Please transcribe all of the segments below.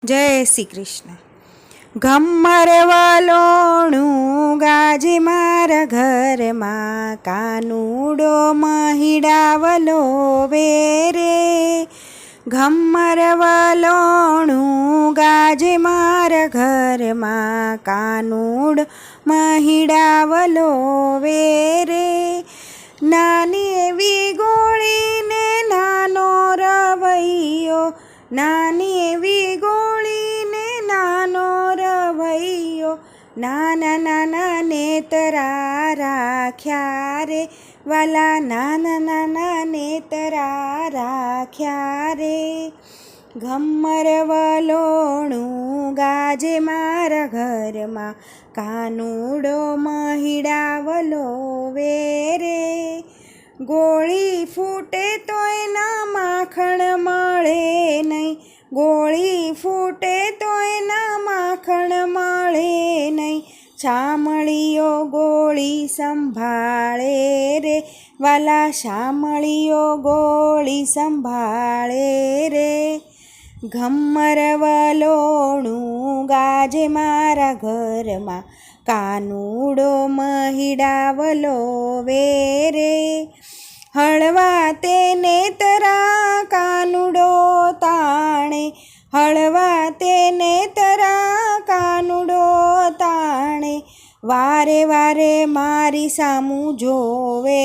જય શ્રી કૃષ્ણ. ઘમ્મર વલોણું ગાજે મારા ઘરમાં, કાનુડો મહિડાવલો વેરે. ઘમ્મર વલોણું ગાજે મારા ઘરમાં, કાનુડો મહિડાવલો વેરે. નાની એવી ગોળીને નાનો રવૈયો, નાની એવી ગોળીને નાનો રવૈયો, નાના નાના નેતરા રાખ્યા રે વાલા, નાના નાના નેતરા રાખ્યા રે. ઘમ્મર વલોણું ગાજે મારા ઘરમાં, કાનુડો મહિડાવલો વેરે. ગોળી ફૂટે તોય ના માખણ મળે નહીં, ગોળી ફૂટે તોય ના માખણ મળે નહીં. શામળીઓ ગોળી સંભાળે રે વાલા, શામળીઓ ગોળી સંભાળે રે. ઘમ્મર વલોણું ગાજે મારા ઘરમાં, કાનુડો મહિડાવલો વેરે. હળવા તે નેતરા કાનુડો તાણે, હળવા તે નેતરા કાનુડો તાણે. વારે વારે મારી સામું જોવે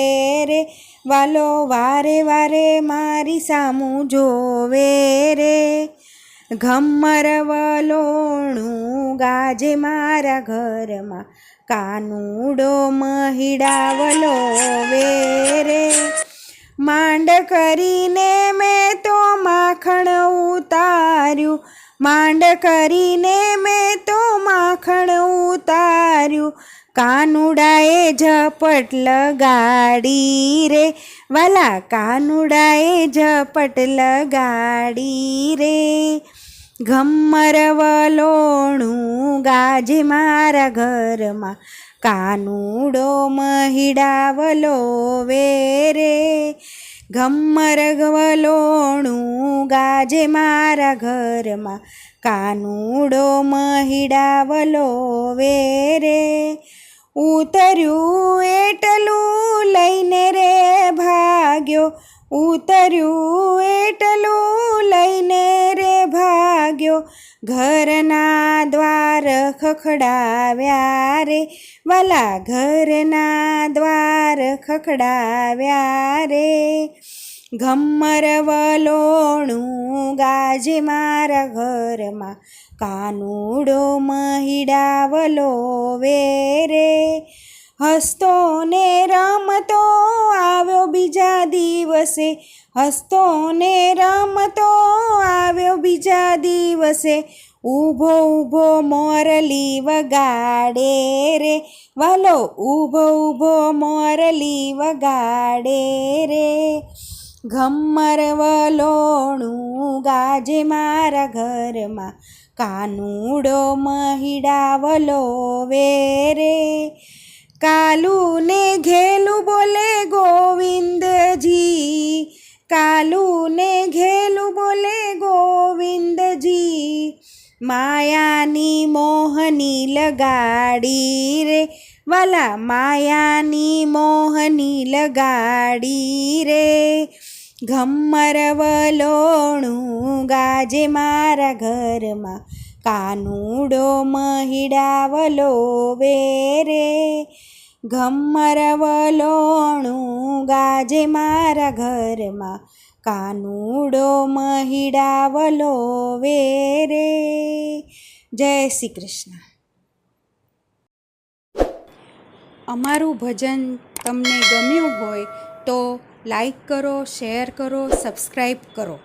રે વાલો, વારે વારે મારી સામું જોવે રે. ઘમ્મર વલોણું ગાજે મારા ઘરમાં, કાનુડો મહિડાવલો વેરે. માંડ કરીને મેં તો માખણ ઉતાર્યું, માંડ કરીને મેં તો માખણ ઉતાર્યું. કાનુડાએ ઝપટ લગાડી રે વાલા, કાનુડાએ ઝપટ લગાડી રે. ઘમ્મર વલોણું ગાજે મારા ઘરમાં, કાનુડો મહિડાવલો વેરે. ઘમ્મર વલોણું ગાજે મારા ઘરમાં, કાનુડો મહિડાવલો વેરે. ઉતર્યું એટલું લઈને રે ભાગ્યો, ઉતર્યું એટલું લઈને રે ભાગ્યો. ઘરના દ્વાર ખખડાવ્યા રે વાલા, ઘરના દ્વાર ખખડાવ્યા રે. ઘમ્મર વલોણું ગાજે મારા ઘરમાં, કાનુડો મહિડાવલો વેરે. હસતો ને રમતો આવ્યો બીજા દિવસે, હસતો ને રમતો આવ્યો બીજા દિવસે. ઊભો ઊભો મોરલી વગાડે રે વાલો, ઊભો ઊભો મોરલી વગાડે રે. ઘમ્મર વલોણું ગાજે મારા ઘરમાં, કાનુડો મહિડાવલો વેરે. કાલું ને ઘેલું બોલે ગોવિંદજી, કાલું ને ઘેલું બોલે ગોવિંદજી. માયાની મોહની લગાડી રે વાલા, માયાની મોહની લગાડી રે. ઘમ્મર વલોણું ગાજે મારા ઘરમાં, કાનુડો મહિડાવલો વેરે. ઘમ્મર વલોણું ગાજે મારા ઘરમાં, કાનુડો મહિડાવલો વેરે. જય શ્રી કૃષ્ણ. અમારું ભજન તમને ગમ્યું હોય તો લાઈક કરો, શેર કરો, સબસ્ક્રાઈબ કરો.